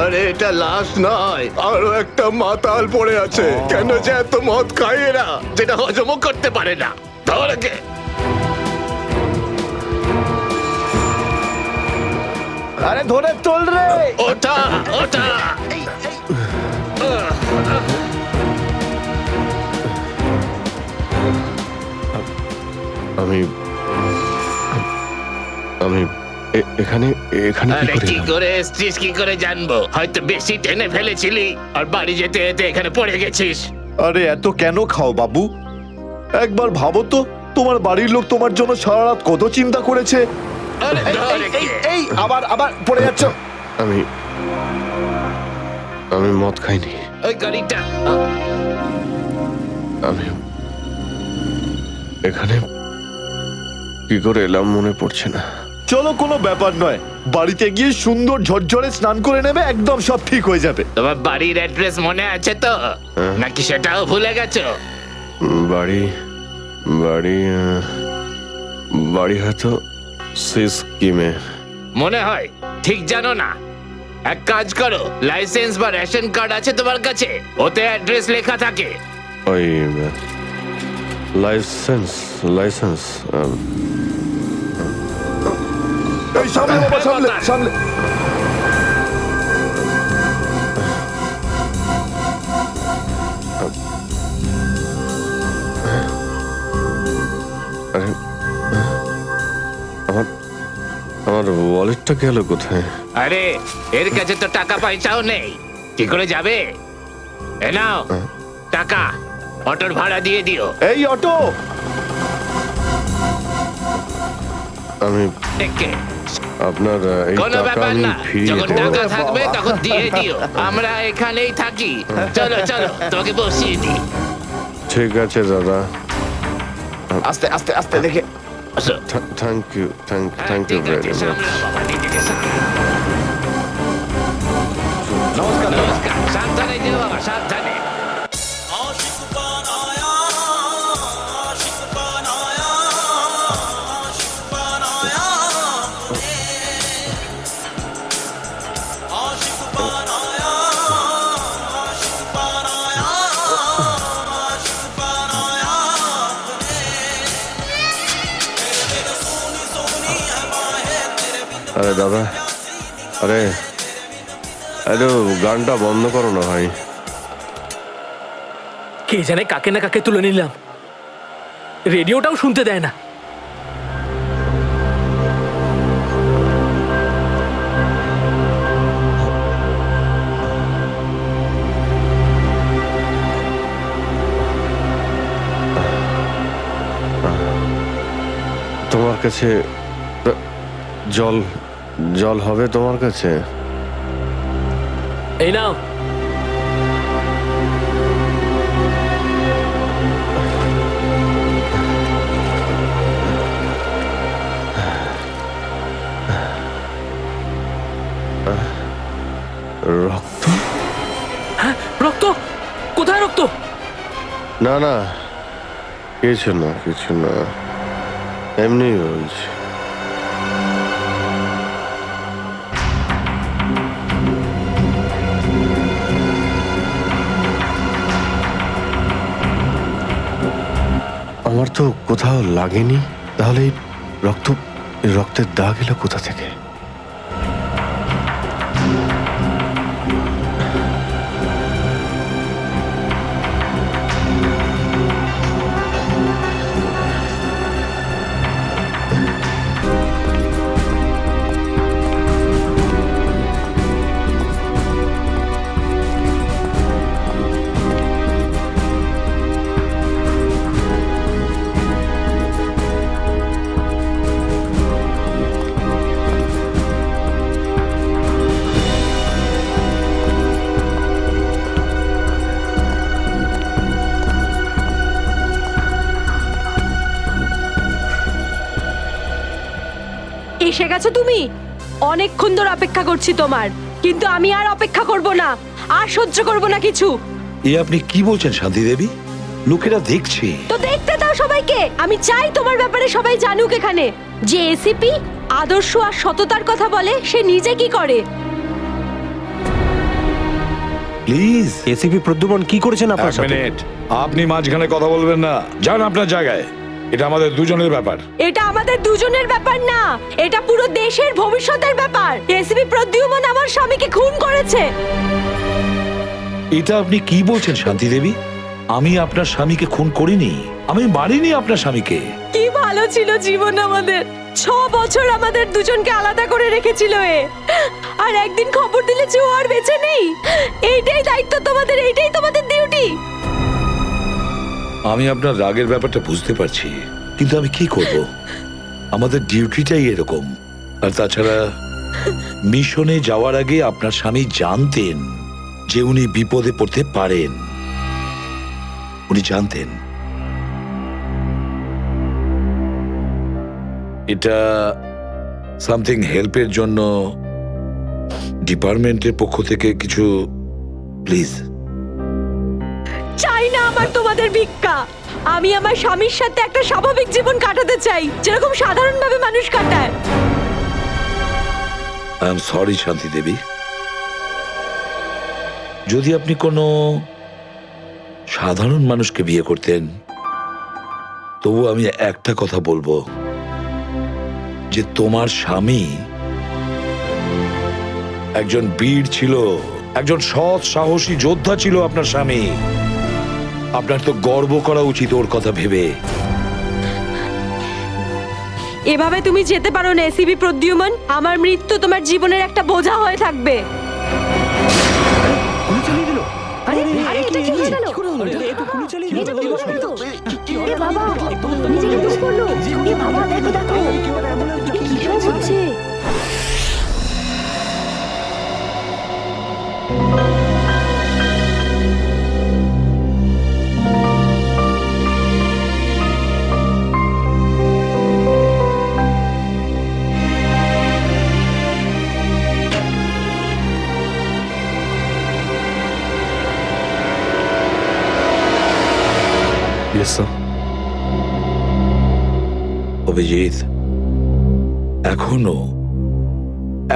আরে এটা লাশ নয়, আরো একটা মাতাল পড়ে আছে। কেন যে এত মদ খায় এরা, যেটা হজমও করতে পারে না। ধরকে আরে ধরে তোল রে। ওটা ওটা আমি আমি এখানে এখানে কি আরে করে কি এলাম? করে এসছিস কি করে জানবো? হয়তো বেশি টেনে ফেলেছিলি আর বাড়ি যেতে যেতে এখানে পড়ে গেছিস। আরে এত কেন খাও বাবু? একবার ভাবো তো, তোমার বাড়ির লোক তোমার জন্য সারা রাত কত চিন্তা করেছে। আরে এই, ধর এই, এই, একে। এই, আবার আবার পড়ে যাচ্ছ। আমি আমি মদ খাইনি। ওই গাড়িটা আমি এখানে কি করে এলাম মনে পড়ছে না। চলো, কোনো ব্যাপার নয়, বাড়িতে গিয়ে সুন্দর ঝরঝরে স্নান করে নেবে, একদম সব ঠিক হয়ে যাবে। তোমার বাড়ির অ্যাড্রেস মনে আছে তো, নাকি সেটাও ভুলে গেছো? বাড়ি বাড়ি বাড়ি হয়তো সিস্কিমে। মনে হয় ঠিক জানো না। এক কাজ করো, লাইসেন্স বা রেশন কার্ড আছে তোমার কাছে? ওতে অ্যাড্রেস লেখা থাকে। ওই লাইসেন্স লাইসেন্স এই সামলে বাবা, সামলে সামলে। আরে আমার আমার ওয়ালেটটা গেল কোথায়? আরে এর কাছে তো টাকা পয়সাও নেই, কি করে যাবে? এ নাও টাকা, অটোর ভাড়া দিয়ে দিও। এই অটো, আমি একে আপনার এই কোনো টাকা ব্যাপার আমি না, ফিরিয়ে যখন দেবো। টাকা থাকবে তখন দিয়ে দিও। আমরা এখানেই থাকি। চলো চলো, তোমাকে বসিয়ে দিই। ঠিক আছে দাদা, আস্তে আস্তে আস্তে দেখে। আসো। থ্যাংক ইউ থ্যাংক ইউ ঠিক আছে, ভেরি মাচ। সামলাও বাবা, নিজেকে সামলাও। নমস্কার। নমস্কার, সাবধানে যেও বাবা, সাবধানে। आशिक बनाया आशिक बनाया आशिक बनाया आशिक बनाया आशिक बनाया आशिक बनाया तेरे सोनी सोनी है बाहें तेरे बिन আরে দাদা, আরে আরে গানটা বন্ধ করো না ভাই। কে জানে কাকে না কাকে তুলে নিলাম, রেডিওটাও শুনতে দেয় না। তোমার কাছে জল জল হবে তোমার কাছে? এই নাও। রক্ত? হ্যাঁ, রক্ত? কোথায় রক্ত? না না, কিছু না কিছু না, এমনি বলছি। আমার তো কোথাও লাগেনি, তাহলে এই রক্তের দাগ এলো কোথা থেকে? এসে গেছো তুমি? অনেকক্ষণ ধরে অপেক্ষা করছি তোমার, কিন্তু আমি আর অপেক্ষা করব না, আর সহ্য করব না কিছু। এ আপনি কি বলছেন শান্তি দেবী? লোকেরা দেখছে। তো দেখতে দাও সবাইকে। আমি চাই তোমার ব্যাপারে সবাই জানুক এখানে, যে এসিপি আদর্শ আর সততার কথা বলে, সে নিজে কি করে। প্লিজ। এসিপি প্রদ্যুমন কি করেছেন আপনার এক সাথে? মিনিট, আপনি মাঝখানে কথা বলবেন না, যান আপনার জায়গায়। এটা আমাদের দুজনের ব্যাপার। এটা আমাদের দুজনের ব্যাপার না, এটা পুরো দেশের ভবিষ্যতের ব্যাপার। এসিপি প্রদ্যুমন আমার স্বামীকে খুন করেছে। এটা আপনি কি বলছেন শান্তি দেবী? আমি আপনার স্বামীকে খুন করিনি, আমি মারিনি আপনার স্বামীকে। কি ভালো ছিল জীবন আমাদের। 6 বছর আমাদের দুজনকে আলাদা করে রেখেছিল এ, আর একদিন খবর দিলে যে ও আর বেঁচে নেই। এইটাই দায়িত্ব তোমাদের, এইটাই তোমাদের ডিউটি। আমি আপনার রাগের ব্যাপারটা বুঝতে পারছি, কিন্তু আমি কি করব? আমাদের ডিউটিটাই এরকম। আর তাছাড়া মিশনে যাওয়ার আগে আপনার স্বামী জানতেন যে উনি বিপদে পড়তে পারেন, উনি জানতেন। এটা সামথিং হেল্পের জন্য ডিপার্টমেন্টের পক্ষ থেকে কিছু, প্লিজ। চাই না আমার তোমাদের ভিক্ষা। আমি আমার স্বামীর সাথে একটা স্বাভাবিক জীবন কাটাতে চাই, যেরকম সাধারণভাবে মানুষ কাটায়। আই এম সরি শান্তি দেবী। যদি আপনি কোনো সাধারণ মানুষকে বিয়ে করতেন, তবু আমি একটা কথা বলবো, যে তোমার স্বামী একজন বীর ছিল, একজন সৎ সাহসী যোদ্ধা ছিল আপনার স্বামী। আপনার তো গর্ব করা উচিত ওর কথা ভেবে। এভাবে তুমি যেতে পারো না এসিবি প্রদ্যুমন। আমার মৃত্যু তোমার জীবনের একটা বোঝা হয়ে থাকবে। অভিজিৎ,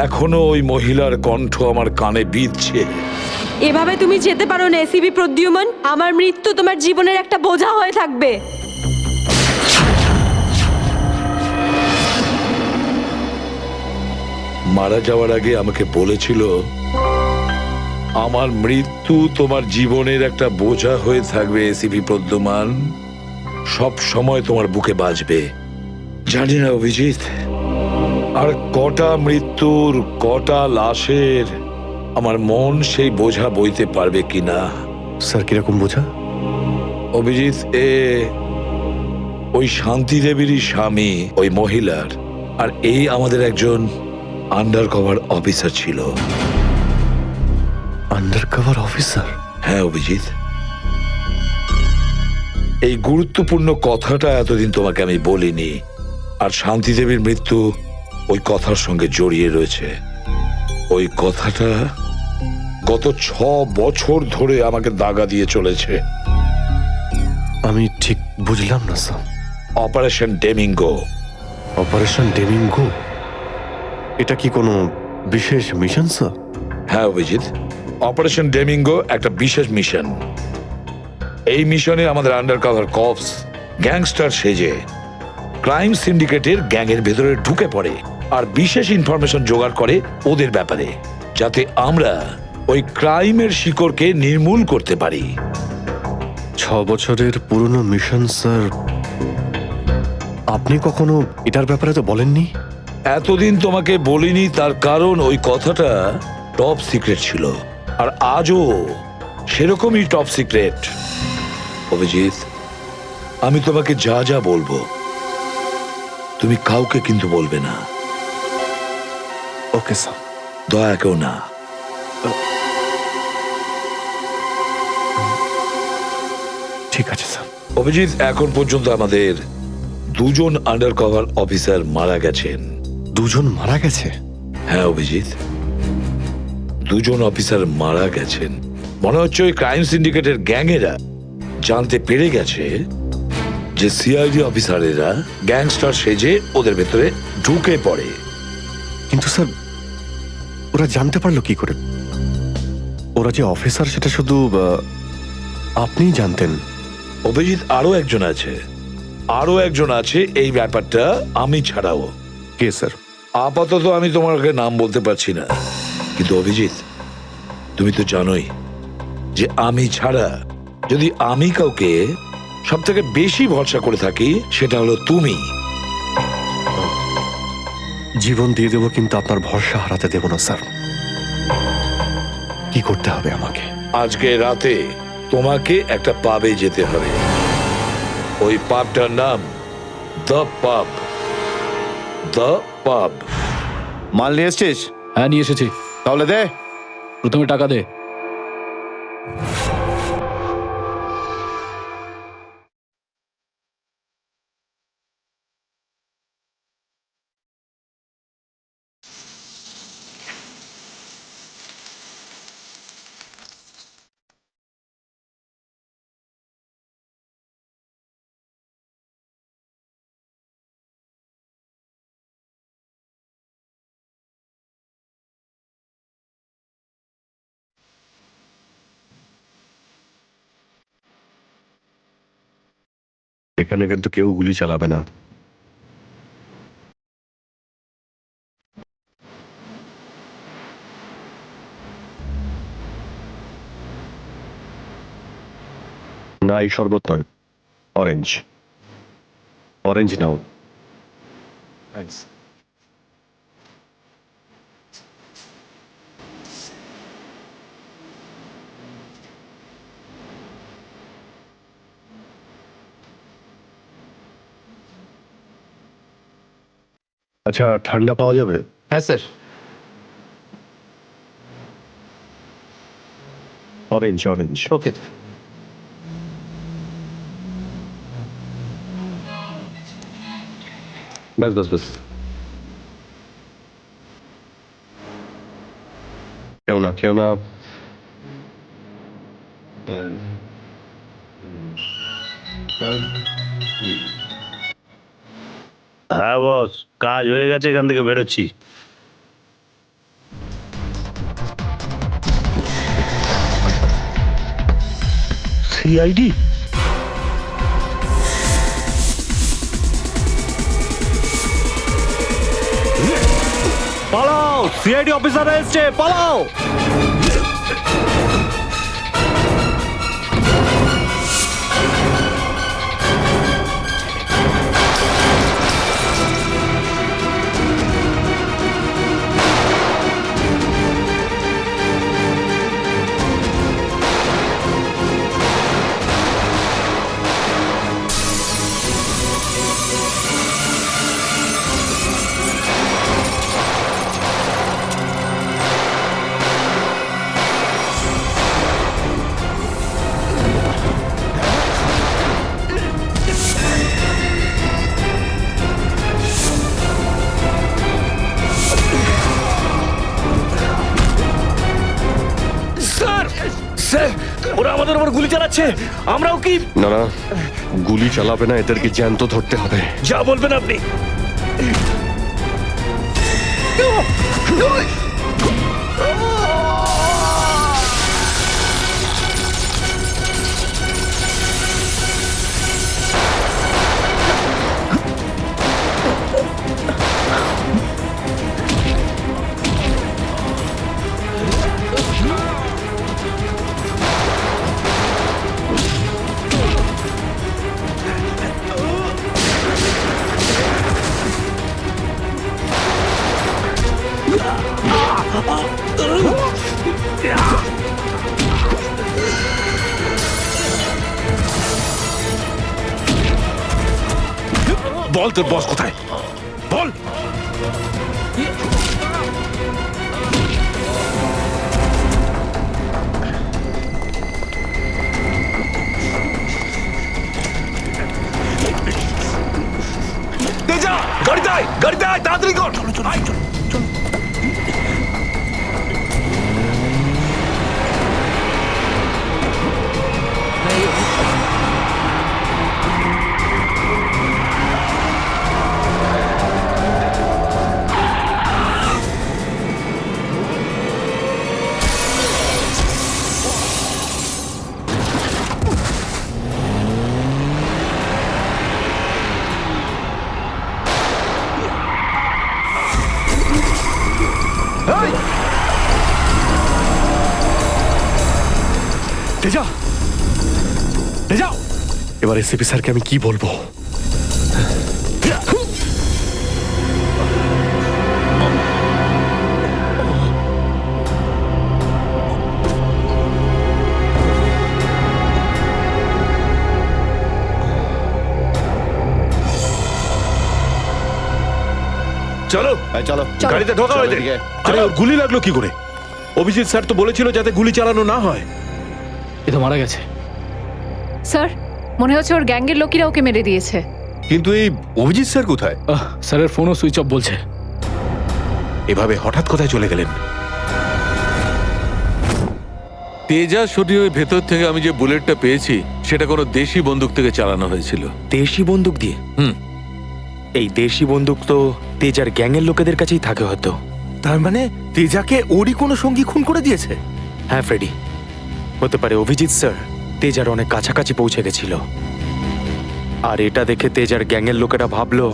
এখনো ওই মহিলার কণ্ঠ আমার কানে বিঁধছে। এভাবে তুমি যেতে পারো না এসিবি প্রদ্যুমন। আমার মৃত্যু তোমার জীবনের একটা বোঝা হয়ে থাকবে। মারা যাওয়ার আগে আমাকে বলেছিল, আমার মৃত্যু তোমার জীবনের একটা বোঝা হয়ে থাকবে এসিপি প্রদ্যুমান, সব সময় তোমার বুকে বাজবে। জানি না অভিজিৎ, আর কটা মৃত্যুর, কটা লাশের আমার মন সেই বোঝা বইতে পারবে কিনা। স্যার কিরকম বোঝা? অভিজিৎ, ওই শান্তি দেবীরই স্বামী ওই মহিলার, আর এই আমাদের একজন আন্ডার কভার অফিসার ছিল। Under cover officer? হ্যাঁ অভিজিৎ, এই গুরুত্বপূর্ণ কথাটা এতদিন তোমাকে আমি বলিনি, আর শান্তি দেবীর মৃত্যু ওই কথার সঙ্গে জড়িয়ে রয়েছে। ওই কথাটা গত 6 বছর ধরে আমাকে দাগা দিয়ে চলেছে। আমি ঠিক বুঝলাম না স্যার। অপারেশন ডেমিঙ্গো। অপারেশন ডেমিঙ্গো? এটা কি কোনো বিশেষ মিশন স্যার? হ্যাঁ অভিজিৎ, অপারেশন ডেমিঙ্গো একটা বিশেষ মিশন। এই মিশনে আমাদের আন্ডার কভার কপস গ্যাংস্টার সেজে ক্রাইম সিন্ডিকেটের গ্যাংয়ের ভেতরে ঢুকে পড়ে আর বিশেষ ইনফরমেশন জোগাড় করে ওদের ব্যাপারে, যাতে আমরা ওই ক্রাইমের শিকড়কে নির্মূল করতে পারি। 6 বছরের পুরনো মিশন স্যার। আপনি কখনো এটার ব্যাপারে তো বলেননি। এতদিন তোমাকে বলিনি, তার কারণ ওই কথাটা টপ সিক্রেট ছিল, আর আজও সেরকমই টপ সিক্রেট। অভিজিৎ, আমি তোমাকে যা যা বলবো তুমি কাউকে কিন্তু বলবে না। Okay sir. দয়া কেউ না। ঠিক আছে স্যার। অভিজিৎ, এখন পর্যন্ত আমাদের 2 জন আন্ডার কভার অফিসার মারা গেছেন। 2 জন মারা গেছে? হ্যাঁ অভিজিৎ, 2 জন অফিসার মারা গেছেন। মনে হচ্ছে ওই ক্রাইম সিন্ডিকেটের গ্যাংয়েরা জানতে পেরে গেছে যে সিআইডি অফিসারেরা গ্যাংস্টার সেজে ওদের ভেতরে ঢুকে পড়ে। কিন্তু স্যার ওরা জানতে পারলো কি করে? ওরা যে অফিসার সেটা শুধু আপনিই জানতেন। অভিজিৎ, আরো একজন আছে এই ব্যাপারটা আমি ছাড়াও। কে স্যার? আপাতত আমি তোমাকে নাম বলতে পারছি না, কিন্তু অভিজিৎ তুমি তো জানোই যে আমি ছাড়া যদি আমি কাউকে সব থেকে বেশি ভরসা করে থাকি সেটা হলো তুমি। জীবন দিয়ে দেবো, কিন্তু আপনার ভরসা হারাতে দেব না স্যার। কি করতে হবে আমাকে? আজকে রাতে তোমাকে একটা পাবে যেতে হবে। ওই পাবটার নাম দ্য পাব। দ্য পাব। মাল নিয়ে এসছিস? হ্যাঁ, নিয়ে এসেছি। তাহলে দে। প্রথমে টাকা দে। এখানে কিন্তু কেউ গুলি চালাবে না। না, এই শরবত নয়, অরেঞ্জ। অরেঞ্জ নাও। আচ্ছা, ঠান্ডা পাওয়া যাবে? হ্যাঁ স্যার। Orange orange. ওকে। ব্যাস ব্যাস ব্যাস। কেউ না, কেউ না। হ্যাঁ বস, কাজ হয়ে গেছে, এখান থেকে বেরোচ্ছি। সিআইডি? পালাও, সিআইডি অফিসার এসছে, পালাও। ওরা আমাদের উপর গুলি চালাচ্ছে, আমরাও কি? না না, গুলি চালাবে না, এদেরকে জ্যান্ত ধরতে হবে। যা বলবেন আপনি। বল তোর বস কোথায়, বল। গাড়িতে আয়, গাড়িতে আয়, তাড়াতাড়ি কর। এসিপি স্যারকে আমি কি বলবো? চলো চলো গাড়িতে ঢোকা চলো হয়েছে এদিকে। আরে ওর গুলি লাগলো কি করে? অভিজিৎ স্যার তো বলেছিল যাতে গুলি চালানো না হয়। এ তো মারা গেছে। স্যার মনে হচ্ছে ওর গ্যাংয়ের লোকেরা ওকে মেরে দিয়েছে। কিন্তু এই অভিজিৎ স্যার কোথায়? স্যারের ফোনও সুইচ অফ বলছে। এভাবে হঠাৎ কোথায় চলে গেলেন? তেজা শরীরের ভেতর থেকে আমি যে বুলেটটা পেয়েছি সেটা কোনো দেশি বন্দুক থেকে চালানো হয়েছিল। দেশি বন্দুক দিয়ে? হুম। এই দেশি বন্দুক তো তেজার গ্যাংয়ের লোকেদের কাছেই থাকে হয়তো। তার মানে তেজাকে ওরই কোনো সঙ্গী খুন করে দিয়েছে? হ্যাঁ ফ্রেডি, হতে পারে অভিজিৎ স্যার তেজার অনেক কাছাকাছি পৌঁছে গেছিল, আর এটা দেখে তেজার গ্যাংয়ের লোকেরা ভাবলো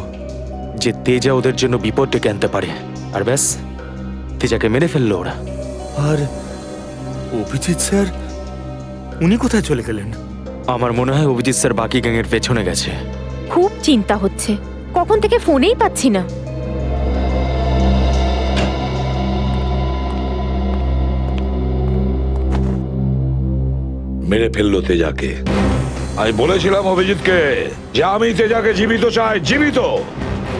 যে তেজা ওদের জন্য বিপদ ডেকে আনতে পারে, আর ব্যাস তেজাকে মেরে ফেললো ওরা। আর অভিজিৎ স্যার উনি কোথায় চলে গেলেন? আমার মনে হয় অভিজিৎ স্যার বাকি গ্যাংয়ের পেছনে গেছে। খুব চিন্তা হচ্ছে, কখন থেকে ফোনেই পাচ্ছি না। মেরে ফেললো তেজাকে। আমি বলেছিলাম অভিজিৎকে যে আমি তেজাকে জীবিত চাই, জীবিত।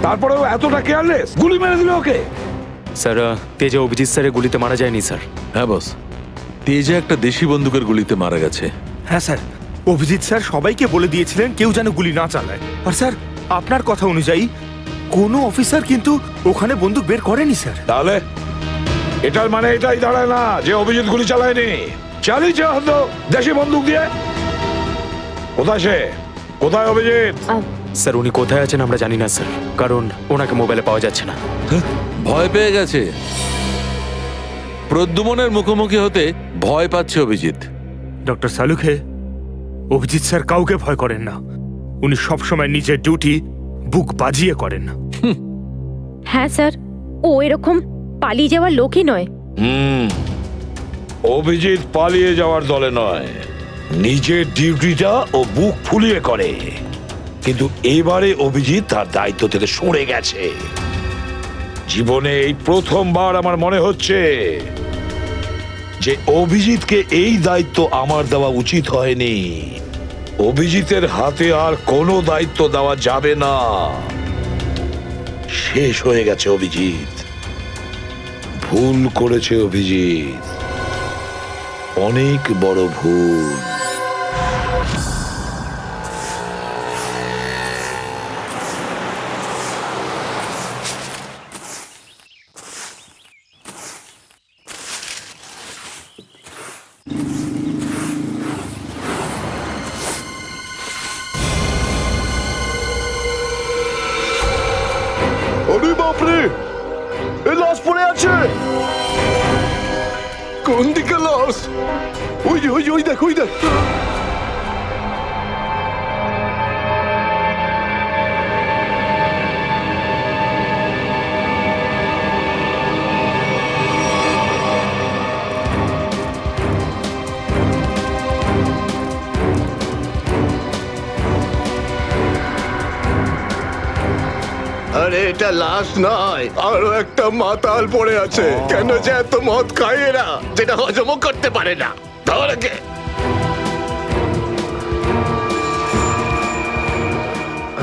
তারপরেও এতটা কেয়ারলেস, গুলি মেরে দিল ওকে। স্যার তেজা অভিজিৎ স্যারের গুলিতে মারা যায়নি স্যার। হ্যাঁ বস, তেজা একটা দেশি বন্দুকের গুলিতে মারা গেছে। হ্যাঁ স্যার, অভিজিৎ স্যার সবাইকে বলে দিয়েছিলেন কেউ যেন গুলি না চালায়। আর স্যার আপনার কথা অনুযায়ী কোনো অফিসার কিন্তু ওখানে বন্দুক বের করেনি স্যার। তাহলে এটার মানে এটাই দাঁড়ায় না যে অভিজিৎ গুলি চালায়নি, চালিয়েছে হয়তো দেশি বন্দুক দিয়ে। কোথায় সে? কোথায় অভিজিৎ? স্যার উনি কোথায় আছেন আমরা জানি না স্যার, কারণ ওনাকে মোবাইলে পাওয়া যাচ্ছে না। ভয় পেয়ে গেছে। প্রদ্যুমনের মুখোমুখি হতে ভয় পাচ্ছে অভিজিৎ। ডক্টর সালুখে, অভিজিৎ স্যার কাউকে ভয় করেন না। উনি সবসময় নিজের ডিউটি বুক বাজিয়ে করেন। হ্যাঁ স্যার, ও এরকম পালিয়ে যাওয়ার লোকই নয়। অভিজিৎ পালিয়ে যাওয়ার দলে নয়, নিজের ডিউটিটা ও বুক ফুলিয়ে করে। কিন্তু এবারে অভিজিৎ তার দায়িত্ব থেকে সরে গেছে। জীবনে এই প্রথমবার আমার মনে হচ্ছে যে অভিজিৎকে এই দায়িত্ব আমার দেওয়া উচিত হয়নি। অভিজিতের হাতে আর কোনো দায়িত্ব দেওয়া যাবে না। শেষ হয়ে গেছে অভিজিৎ। ভুল করেছে অভিজিৎ, অনেক বড় ভুল। আরে বাপরে, এই লাশ পড়ে আছে। কোন দিকে লাশ? ওই যে, ওই যে, ওই দেখ, ওই দেখ। আরে এটা লাশ নয়, আরো একটা মাতাল পড়ে আছে। কেন যে এত মদ খায় এরা, যেটা হজমও করতে পারে না। ধরে কে?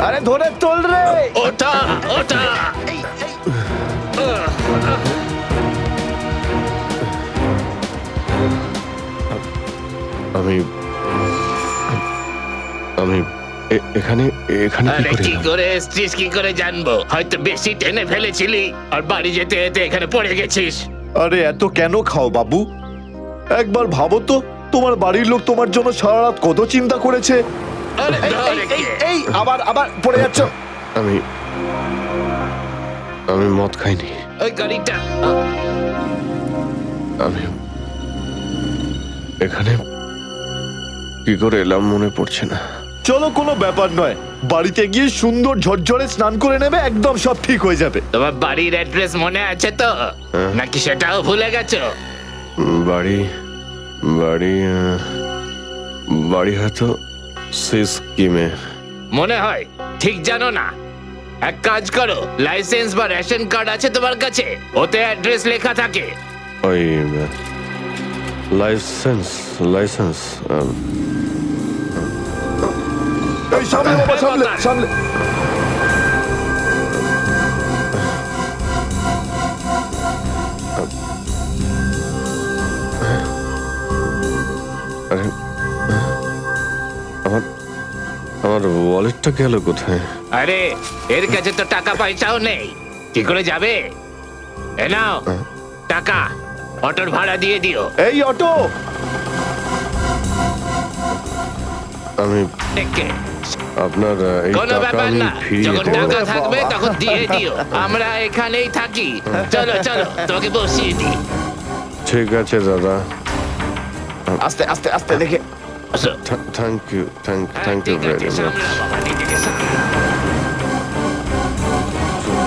আরে ধরে তোল রে। ওটা ওটা আমি আমি এখানে এখানে কি আরে করে কি এলাম? করে এসছিস কি করে জানবো? হয়তো বেশি টেনে ফেলেছিলি আর বাড়ি যেতে যেতে এখানে পড়ে গেছিস। আরে এত কেন খাও বাবু? একবার ভাবো তো, তোমার বাড়ির লোক তোমার জন্য সারা রাত কত চিন্তা করেছে। আরে ধরে কে? এই আবার আবার পড়ে যাচ্ছ। আমি আমি মদ খাইনি। ওই গাড়িটা আমি এখানে কি করে এলাম মনে পড়ছে না। চলো, কোনো ব্যাপার নয়, বাড়িতে গিয়ে সুন্দর ঝরঝরে স্নান করে নেবে, একদম সব ঠিক হয়ে যাবে। তোমার বাড়ির অ্যাড্রেস মনে আছে তো, নাকি সেটাও ভুলে গেছো? বাড়ি বাড়ি বাড়ি হয়তো স্কিমে। মনে হয় ঠিক জানো না। এক কাজ করো, লাইসেন্স বা রেশন কার্ড আছে তোমার কাছে? ওতে অ্যাড্রেস লেখা থাকে। ওই লাইসেন্স লাইসেন্স এই সামলে বাবা, সামলে সামলে। আরে আমার আমার ওয়ালেটটা গেল কোথায়? আরে এর কাছে তো টাকা পয়সাও নেই, কি করে যাবে? এ নাও টাকা, অটোর ভাড়া দিয়ে দিও। এই অটো, আমি দেখে আপনার এই কোনো টাকা ব্যাপার আমি না, ফিরিয়ে যখন দেবো। টাকা থাকবে তখন দিয়ে দিও। আমরা এখানেই থাকি। চলো চলো, তোমাকে বসিয়ে দিই। ঠিক আছে দাদা, আস্তে আস্তে আস্তে দেখে। আসো। থ্যাংক ইউ থ্যাংক ইউ ঠিক ভেরি আছে, মাচ। সামলাও বাবা, নিজেকে সামলাও।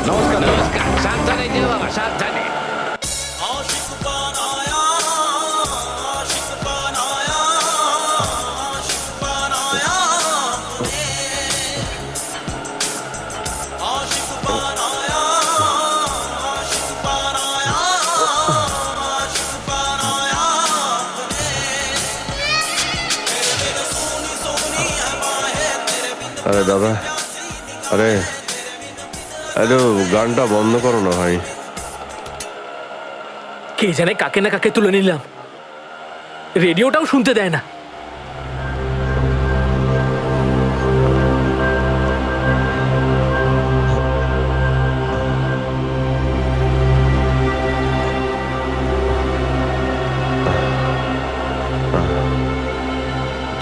নমস্কার, সাবধানে যেও বাবা, সাবধানে। आशिक बनाया आशिक बनाया आशिक बनाया आशिक बनाया आशिक बनाया आशिक बनाया तेरे सोनी सोनी हवाएं तेरे बिन আরে দাদা, আরে আরে গানটা বন্ধ করো না ভাই। কে জানে কাকে না কাকে তুলে নিলাম, রেডিওটাও শুনতে দেয় না।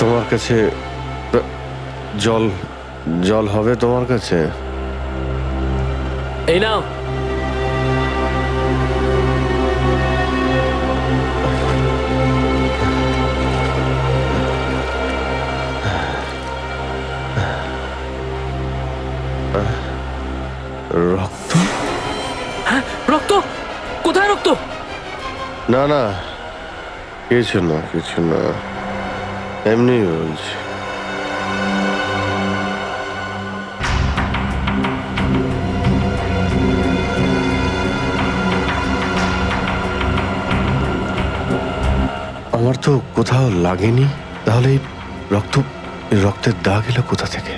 তোমার কাছে জল জল হবে তোমার কাছে? এই নাও। রক্ত? হ্যাঁ, রক্ত? কোথায় রক্ত? না না, কিছু না কিছু না, এমনি বলছি। আমার তো কোথাও লাগেনি, তাহলে এই রক্তের দাগ এলো কোথা থেকে?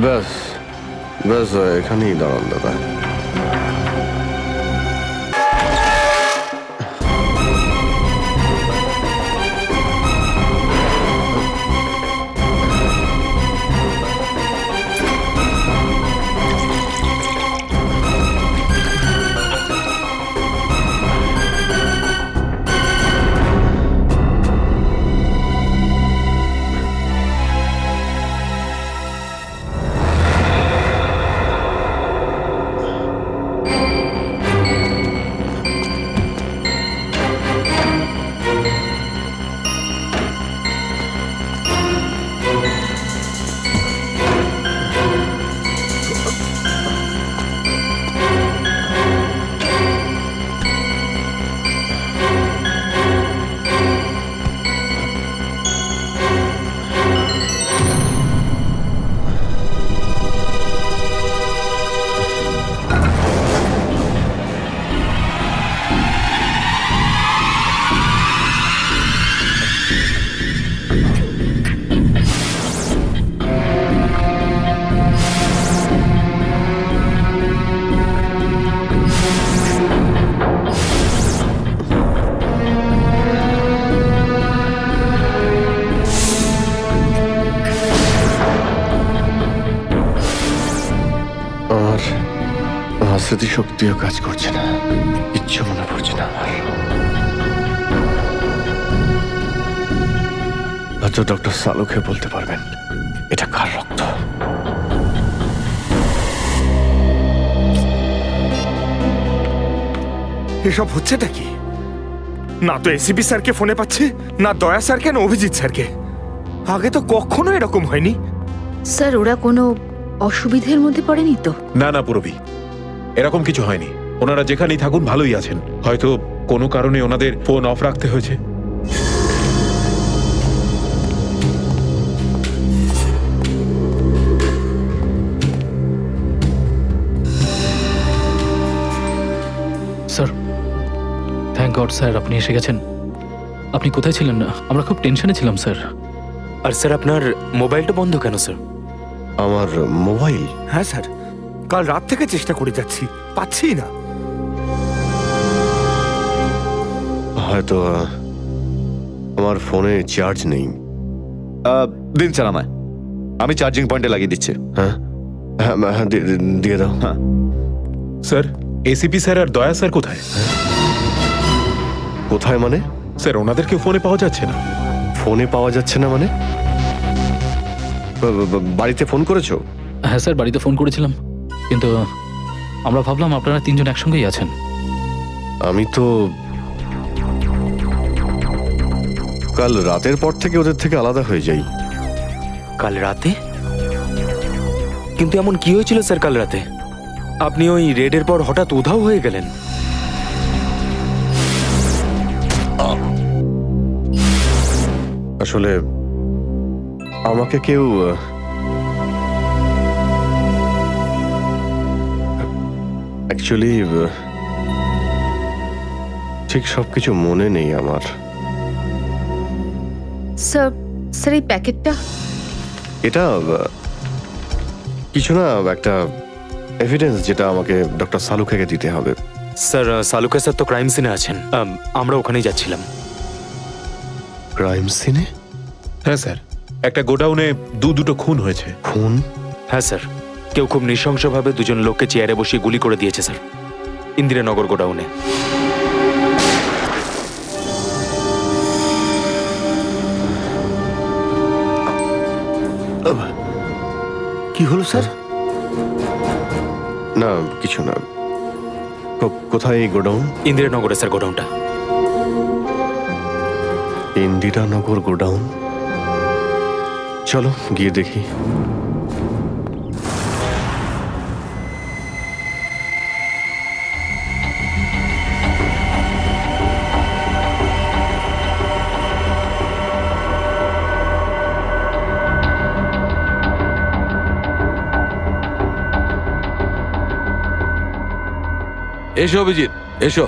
ব্যাস ব্যাস, এখানেই দাঁড়ান দাদা। আমার স্মৃতিশক্তিও কাজ করছে না, কিচ্ছু মনে পড়ছে না আমার। হয়তো ডক্টর সালুকে বলতে পারবেন এটা কার রক্ত। এসব হচ্ছেটা কি? না তো এসিপি স্যারকে ফোনে পাচ্ছে, না দয়া স্যারকে, না অভিজিৎ স্যারকে। আগে তো কখনো এরকম হয়নি। স্যার ওরা কোনো অসুবিধের মধ্যে পড়েনি তো? না না পুরবি, এরকম কিছু হয়নি। ওনারা যেখানেই থাকুন ভালোই আছেন। হয়তো কোনো কারণে ওনাদের ফোন অফ রাখতে হয়েছে। স্যার, থ্যাংক গড স্যার আপনি এসে গেছেন। আপনি কোথায় ছিলেন? আমরা খুব টেনশনে ছিলাম স্যার। আর স্যার আপনার মোবাইলটা বন্ধ কেন স্যার? আমার মোবাইল? হ্যাঁ স্যার, কাল রাত থেকে চেষ্টা করে যাচ্ছি, পাচ্ছি না। হয়তো আমার ফোনে চার্জ নেই। দিন স্যার আমায়, আমি চার্জিং পয়েন্টে লাগিয়ে দিচ্ছি। হ্যাঁ হ্যাঁ হ্যাঁ, দিয়ে দাও। হ্যাঁ স্যার, এসিপি স্যার আর দয়া স্যার কোথায়? কোথায় মানে? স্যার ওনাদেরকে ফোনে পাওয়া যাচ্ছে না। ফোনে পাওয়া যাচ্ছে না মানে? বাড়িতে ফোন করেছো? হ্যাঁ স্যার, বাড়িতে ফোন করেছিলাম, কিন্তু আমরা ভাবলাম আপনারা তিনজন একসঙ্গেই আছেন। আমি তো কাল রাতের পর থেকে ওদের থেকে আলাদা হয়ে যাই। কাল রাতে? কিন্তু এমন কি হয়েছিল স্যার কাল রাতে? আপনি ওই রেডের পর হঠাৎ উধাও হয়ে গেলেন। আসলে আমাকে কেউ অ্যাকচুয়ালি ঠিক সবকিছু মনে নেই আমার। স্যার, স্যার এই প্যাকেটটা? এটা কিছু না, একটা এভিডেন্স যেটা আমাকে ডক্টর সালুখাকে দিতে হবে। স্যার সালুকা স্যার তো ক্রাইম সিনে আছেন, আমরা ওখানেই যাচ্ছিলাম। ক্রাইম সিনে? হ্যাঁ স্যার, একটা গোডাউনে দুটো খুন হয়েছে। খুন? হ্যাঁ স্যার, কেউ খুব নৃশংসভাবে দুজন লোককে চেয়ারে বসিয়ে গুলি করে দিয়েছে স্যার, ইন্দিরানগর গোডাউনে। কি হলো স্যার? না কিছু না। কোথায় এই গোডাউন? ইন্দিরানগরে স্যার গোডাউনটা। ইন্দিরানগর গোডাউন? চলো গিয়ে দেখি। এসো অভিজিৎ, এসো।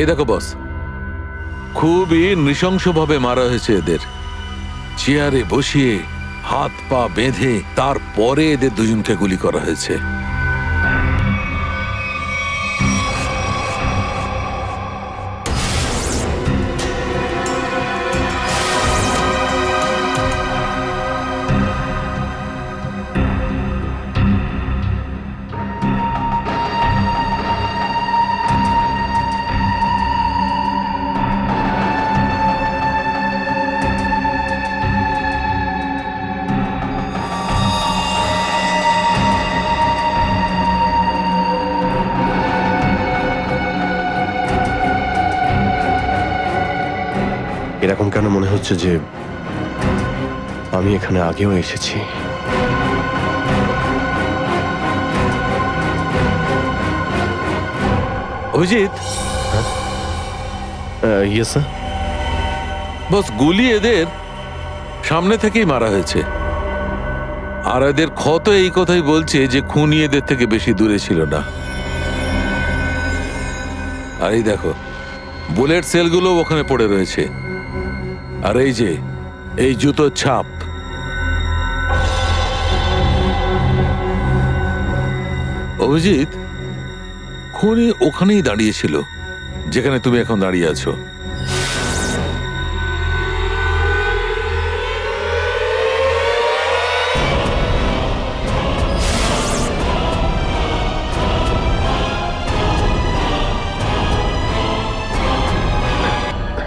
এই দেখো বস, খুবই নৃশংসভাবে মারা হয়েছে এদের। চেয়ারে বসিয়ে হাত পা বেঁধে তারপরে এদের দুজনকে গুলি করা হয়েছে। এরকম কেন মনে হচ্ছে যে আমি এখানে আগেও এসেছি? Abhijit, yes sir. বস গুলি এদের সামনে থেকেই মারা হয়েছে, আর এদের ক্ষত এই কথাই বলছে যে খুনি এদের থেকে বেশি দূরে ছিল না। আর এই দেখো, বুলেট সেলগুলো ওখানে পড়ে রয়েছে, আর এই যে এই জুতোর ছাপ। অভিজিৎ, খুনি ওখানেই দাঁড়িয়েছিল যেখানে তুমি এখন দাঁড়িয়ে আছো।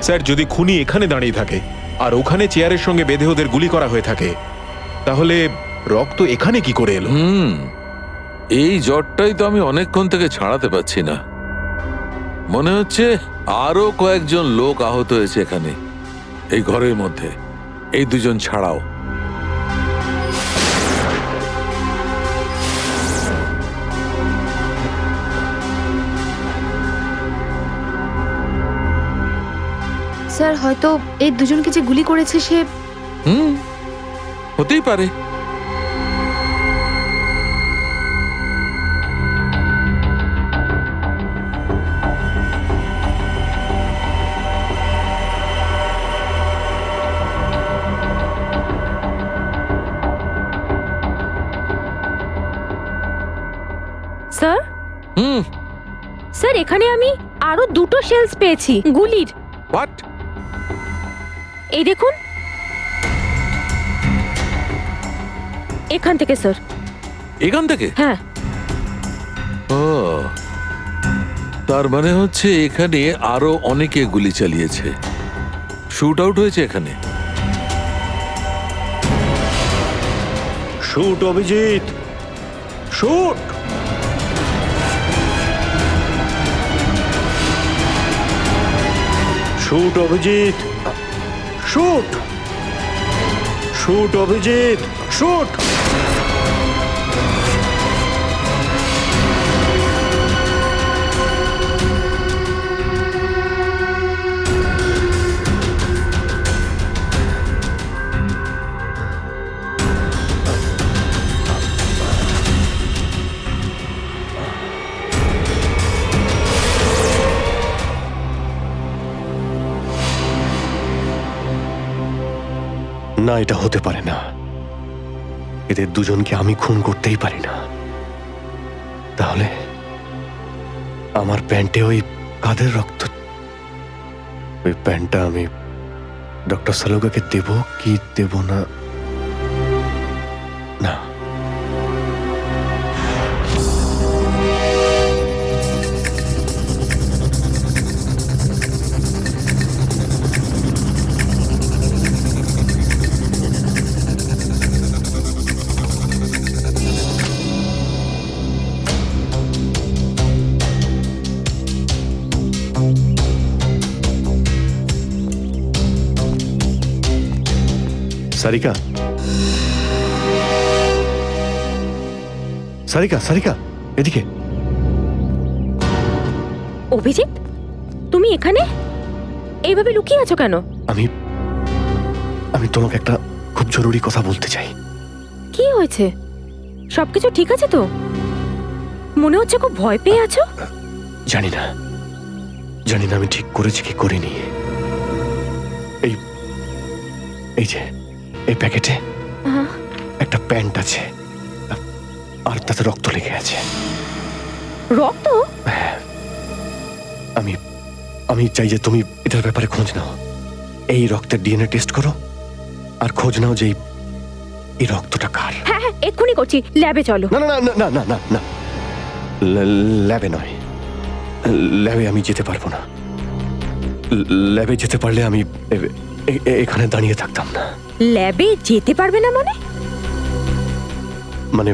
স্যার যদি খুনি এখানে দাঁড়িয়ে থাকে আর ওখানে চেয়ারের সঙ্গে বেঁধে ওদের গুলি করা হয়ে থাকে, তাহলে রক্ত এখানে কি করে এলো? এই জ্বরটাই তো আমি অনেকক্ষণ থেকে ছাড়াতে পারছি না। মনে হচ্ছে আরো কয়েকজন লোক আহত হয়েছে এখানে, এই ঘরের মধ্যে, এই দুজন ছাড়াও। স্যার হয়তো এই দুজনকে যে গুলি করেছে সে হতেই পারে। স্যার হুম। স্যার এখানে আমি আরো দুটো শেলস পেয়েছি গুলির। হোয়াট? এই দেখুন, এখান থেকে স্যার। এখান থেকে? হ্যাঁ। ও, তার মানে হচ্ছে এখানে আরো অনেকে গুলি চালিয়েছে, শুট আউট হয়েছে এখানে। Shoot Abhijit, shoot. Shoot Abhijit, shoot. Shoot Abhijit, shoot. না, এটা হতে পারে না। এদের দুজনকে আমি খুন করতেই পারি না। তাহলে আমার প্যান্টে ওই কাদের রক্ত? ওই প্যান্টটা আমি ডক্টর সালুকাকে দেব কি দেব না? না, সারিকা, সারিকা, সারিকা, এদিকে। অভিজিৎ, তুমি এখানে এইভাবে লুকিয়ে আছো কেন? আমি আমি তোমাকে একটা খুব জরুরি কথা বলতে চাই। কি হয়েছে? সবকিছু ঠিক আছে তো? মনে হচ্ছে খুব ভয় পেয়ে আছো। জানি না, জানি না আমি ঠিক করেছি কি করিনি। এই এই যে এই প্যাকেটে একটা প্যান্ট আছে, আর তাতে রক্ত লেগে আছে। রক্ত? আমি আমি চাই যে তুমি এটার ব্যাপারে খোঁজ নাও। এই রক্তের ডিএনএ টেস্ট করো আর খোঁজ নাও যে এই রক্তটা কার। হ্যাঁ হ্যাঁ, এক্ষুনি করছি। ল্যাবে চলো। না না না না না না না, ল্যাবে নয়। ল্যাবে আমি যেতে পারবো না। ল্যাবে যেতে পারলে আমি এখানে দাঁড়িয়ে থাকতাম না। ল্যাবে যেতে পারবে না মানে? মানে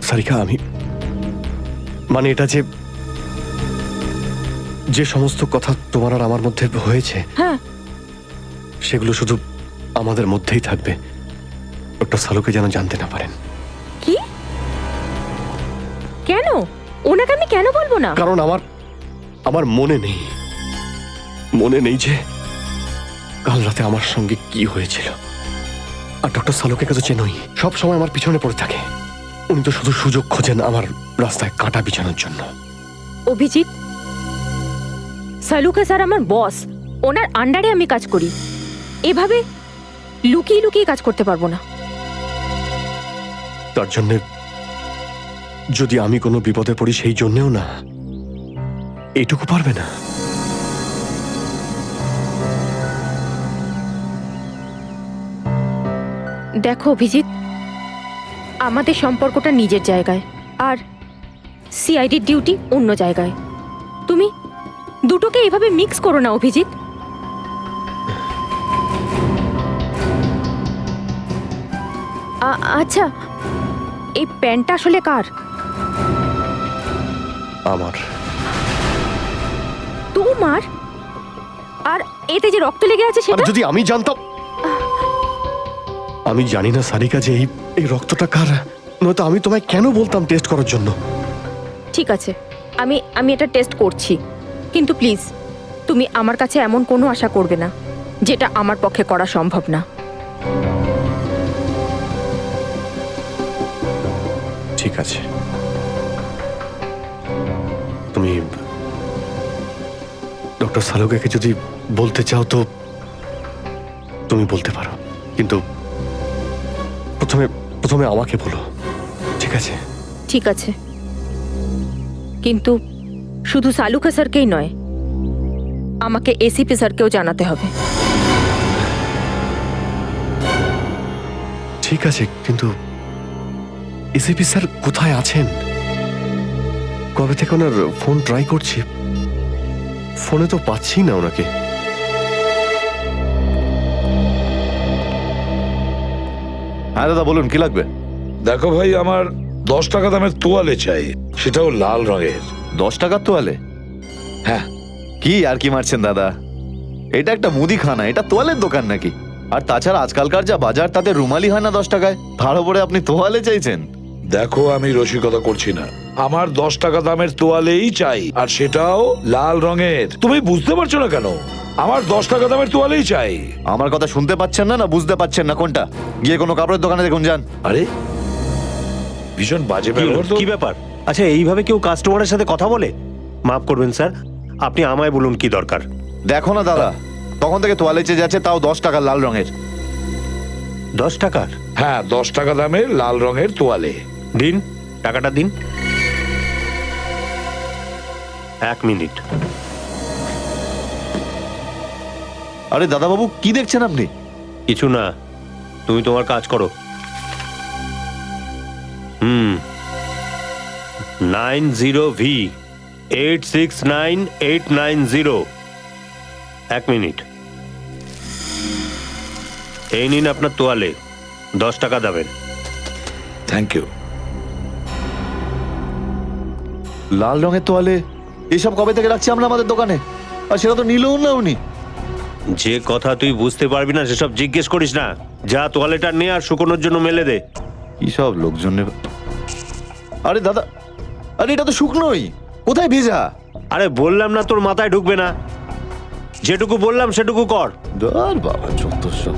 সারিকা, আমি মানে এটা যে যে সমস্ত কথা তোমার আর আমার মধ্যে হয়েছে, হ্যাঁ, সেগুলো শুধু আমাদের মধ্যেই থাকবে। ডক্টর সালুকে যেন জানতে না পারেন। কি? কেন? ওনাকে আমি কেন বলবো না? কারণ আমার মনে নেই যে কাল রাতে আমার সঙ্গে কি হয়েছিল। আর ডক্টর সালুকে কাছে চেনই, সব সময় আমার পিছনে পড়ে থাকে। উনি তো শুধু সুযোগ খোঁজেন আমার রাস্তায় কাঁটা বিছানোর জন্য। অভিজিৎ, সালুকা স্যার আমার বস, ওনার আন্ডারে আমি কাজ করি। এভাবে লুকিয়ে লুকিয়ে কাজ করতে পারবো না। তার জন্য যদি আমি কোনো বিপদে পড়ি, সেই জন্যেও না। এইটুকু পারবে না? দেখো অভিজিৎ, আমাদের সম্পর্কটা নিজের জায়গায়, আর সিআইডির ডিউটি অন্য জায়গায়। তুমি দুটোকে এভাবে মিক্স করো না অভিজিৎ। আচ্ছা, এই প্যান্টটা আসলে কার? আমার। তোমার? আর এতে যে রক্ত লেগে আছে সেটা? যদি আমি জানতাম। আমি জানি না সারিকা যে এই রক্তটা কার, নয়তো আমি তোমায় কেন বলতাম টেস্ট করার জন্য। ঠিক আছে, আমি এটা টেস্ট করছি, কিন্তু প্লিজ তুমি আমার কাছে এমন কোনো আশা করবে না যেটা আমার পক্ষে করা সম্ভব না। ঠিক আছে, তুমি ডক্টর সালুকাকে যদি বলতে চাও তো তুমি বলতে পারো, কিন্তু প্রথমে প্রথমে আমাকে বলো, ঠিক আছে? ঠিক আছে, কিন্তু শুধু সালুকা স্যারকেই নয়, আমাকে এসিপি স্যারকেও জানাতে হবে। ঠিক আছে, কিন্তু এসিপি স্যার কোথায় আছেন? কবে থেকে ওনার ফোন ট্রাই করছি, ফোনে তো পাচ্ছি না ওনাকে। হ্যাঁ দাদা বলুন, কি লাগবে? দেখো ভাই, আমার 10 টাকা দামের তোয়ালে চাই, সেটাও লাল রঙের। 10 টাকার তোয়ালে? হ্যাঁ। কি আর কি মারছেন দাদা, এটা একটা মুদিখানা, এটা তোয়ালের দোকান নাকি? আর তাছাড়া আজকালকার যা বাজার, তাতে রুমালি হয় না 10 টাকায়, তার উপরে আপনি তোয়ালে চাইছেন? দেখো, আমি রসিকতা করছি না, আমার 10 টাকা দামের তোয়ালেই চাই, আর সেটাও লাল রঙের। তুমি বুঝতে পারছো না কেন? আমার 10 টাকা দামের তোয়ালেই চাই। আমার কথা শুনতে পাচ্ছেন না, না বুঝতে পাচ্ছেন না? কোনটা? গিয়ে কোনো কাপড়ের দোকানে দেখুন, যান। আরে, ভীষণ বাজে ব্যবহার তো। কি ব্যাপার? আচ্ছা, এইভাবে কেউ কাস্টমারের সাথে কথা বলে? মাফ করবেন স্যার, আপনি আমায় বলুন কি দরকার। দেখো না দাদা, তখন থেকে তোয়ালে চেয়ে যাচ্ছে, তাও 10 টাকা লাল রঙের। 10 টাকার? হ্যাঁ, 10 টাকা দামের লাল রঙের তোয়ালে। দিন, টাকাটা দিন। 1 মিনিট। আরে দাদা বাবু, কি দেখছেন আপনি? কিছু না, তুমি তোমার কাজ করো। 90V 869890। 1 মিনিট। এই নিন আপনার তোয়ালে, 10 টাকা দেবেন। Thank you. লাল রঙের তোয়ালে এসব কবে থেকে রাখছি আমরা আমাদের দোকানে, আর সেটা তো নিলও না উনি। যে কথা তুই বুঝতে পারবি না সেসব জিজ্ঞেস করিস না। যা তোয়ালেটা নে আর শুকোনোর জন্য মেলে দে। কি সব লোকজন নেবে। আরে দাদা, আরে এটা তো শুকনোই, কোথায় ভেজা? আরে বললাম না তোর মাথায় ঢুকবে না, যেটুকু বললাম সেটুকু কর। ধর বাবা, যত সব।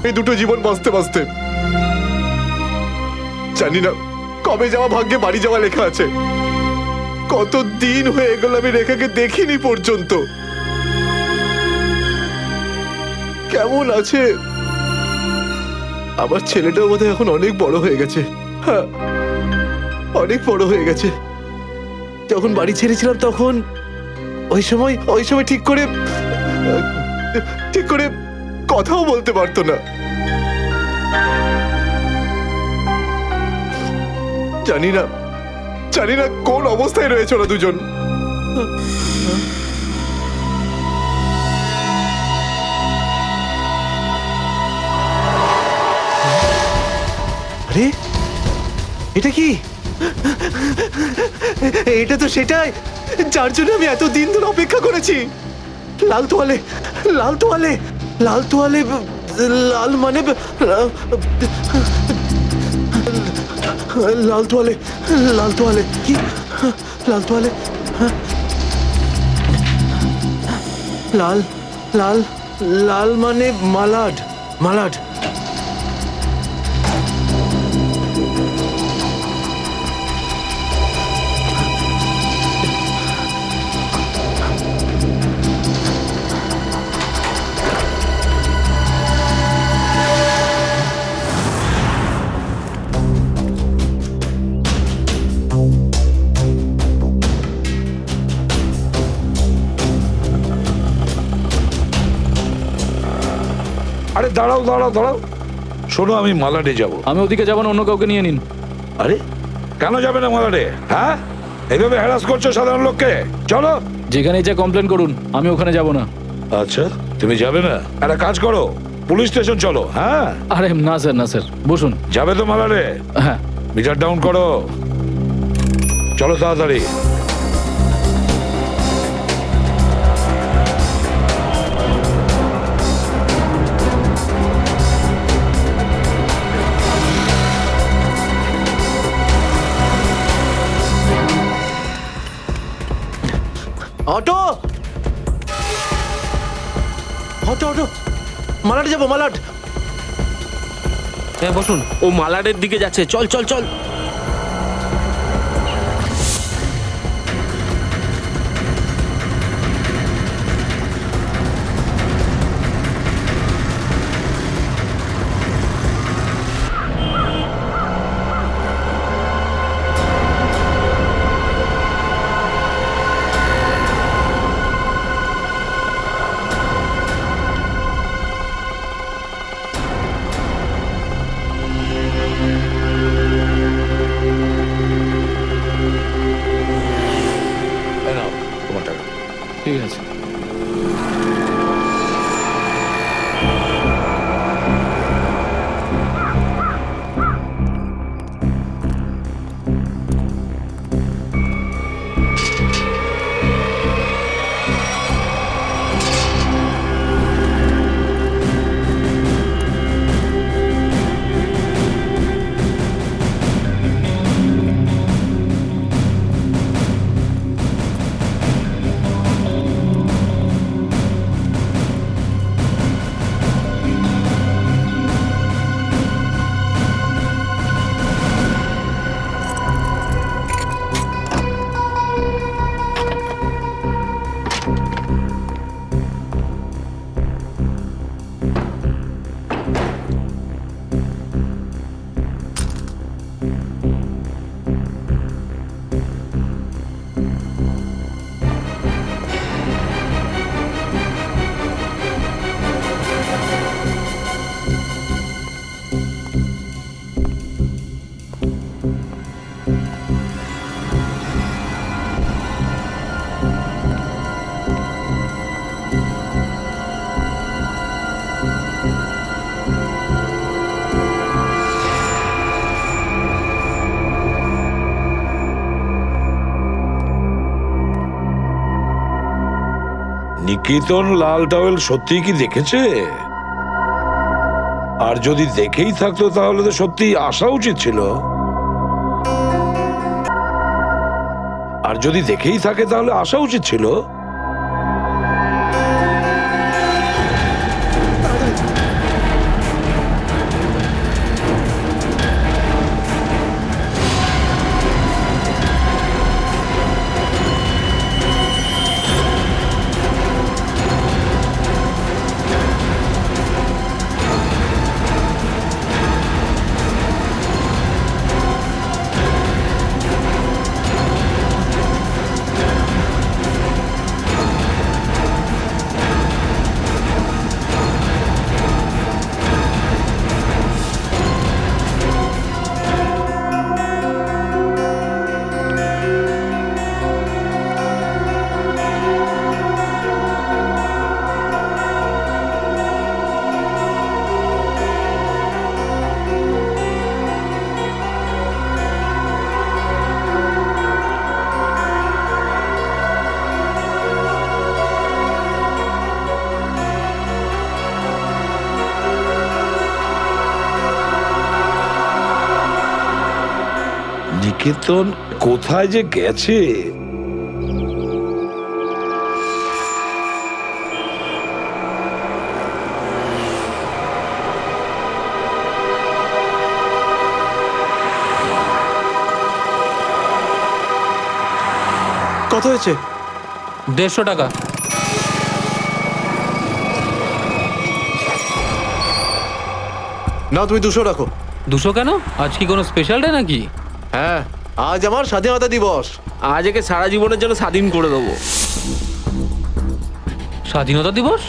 এই দুটো জীবন বাঁচতে বাঁচতে জানি না কবে যাওয়া ভাগ্যে বাড়ি যাওয়া লেখা আছে। কত দিন হয়ে গেল আমি রেখাকে দেখিনি পর্যন্ত। কেমন আছে? আমার ছেলেটাও বোধহয় এখন অনেক বড় হয়ে গেছে। হ্যাঁ, অনেক বড় হয়ে গেছে। যখন বাড়ি ছেড়েছিলাম তখন ওই সময় ঠিক করে কথাও বলতে পারতো না। জানি না কোন অবস্থায় রয়েছে ওরা দুজন। আরে এটা কি? এটা তো সেটাই যার জন্য আমি এত দিন ধরে অপেক্ষা করেছি। লাল তোয়ালে, লাল তোয়ালে, লাল তোয়ালে, লাল মানে লাল তোয়ালে, লাল তোয়ালে, কি লাল তোয়ালে? লাল লাল লাল মানে মালাড, মালাড। আরে দাঁড়াও দাঁড়াও দাঁড়াও, শোনো, আমি মালাডে যাব। আমি ওদিকে যাবো না, অন্য কাউকে নিয়ে নিন। আরে কেন যাবে না মালাডে? হ্যাঁ, এইভাবে হ্যারাস করছো সাধারণ লোককে। চলো, যেখানে যা কমপ্লেন করুন, আমি ওখানে যাব না। আচ্ছা, তুমি যাবে না? একটা কাজ করো, পুলিশ স্টেশন চলো। হ্যাঁ, আরে না স্যার, না স্যার, বসুন। যাবে তো মালাডে? হ্যাঁ। মিটার ডাউন করো, চলো তাড়াতাড়ি। হটো হটো, মালাট যাবো, মালাট। হ্যাঁ বসুন। ও মালাডের দিকে যাচ্ছে, চল চল চল। এই নাও তোমার টাকা। ঠিক আছে। নিকেতন লাল টাওয়েল সত্যিই কি দেখেছে? আর যদি দেখেই থাকতো তাহলে তো সত্যি আসা উচিত ছিল। আর যদি দেখেই থাকে তাহলে আসা উচিত ছিল। নিকেতন কোথায় যে গেছে? কত হয়েছে? 150 টাকা। না, তুমি 200 রাখো। 200 কেন? আজ কি কোনো স্পেশাল ডে নাকি? হ্যাঁ, আজ আমার স্বাধীনতা দিবস। আজ একে সারা জীবনের জন্য স্বাধীন করে দেবো। স্বাধীনতা দিবস?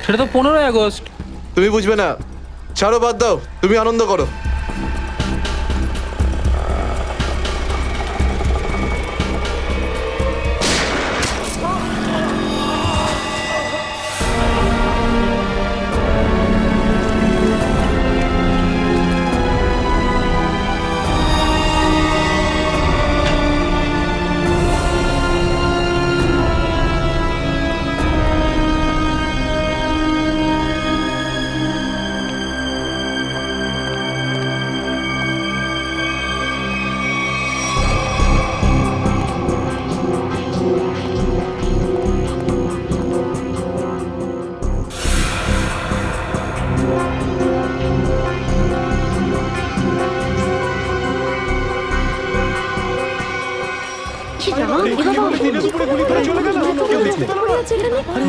সেটা তো 15ই আগস্ট। তুমি বুঝবে না, ছাড়ো, বাদ দাও, তুমি আনন্দ করো।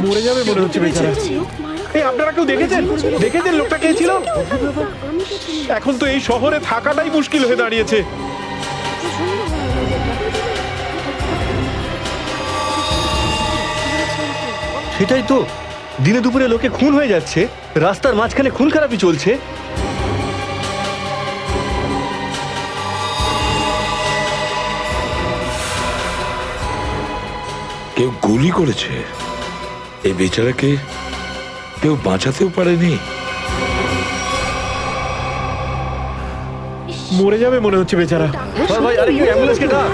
মরে যাবে মনে হচ্ছে বেচারা। এই আপনারা কেউ দেখেছেন দেখেছেন লোকটা কে ছিল? এখন তো এই শহরে থাকাটাই মুশকিল হয়ে দাঁড়িয়েছে। সেটাই তো, দিনে দুপুরে লোকে খুন হয়ে যাচ্ছে, রাস্তার মাঝখানে খুন খারাপি চলছে। কেউ গুলি করেছে, এই বেচারাকে কেউ বাঁচাতেও পারেনি। মরে যাবে মনে হচ্ছে বেচারা। ভাই আরে কেউ অ্যাম্বুলেন্সকে ডাক।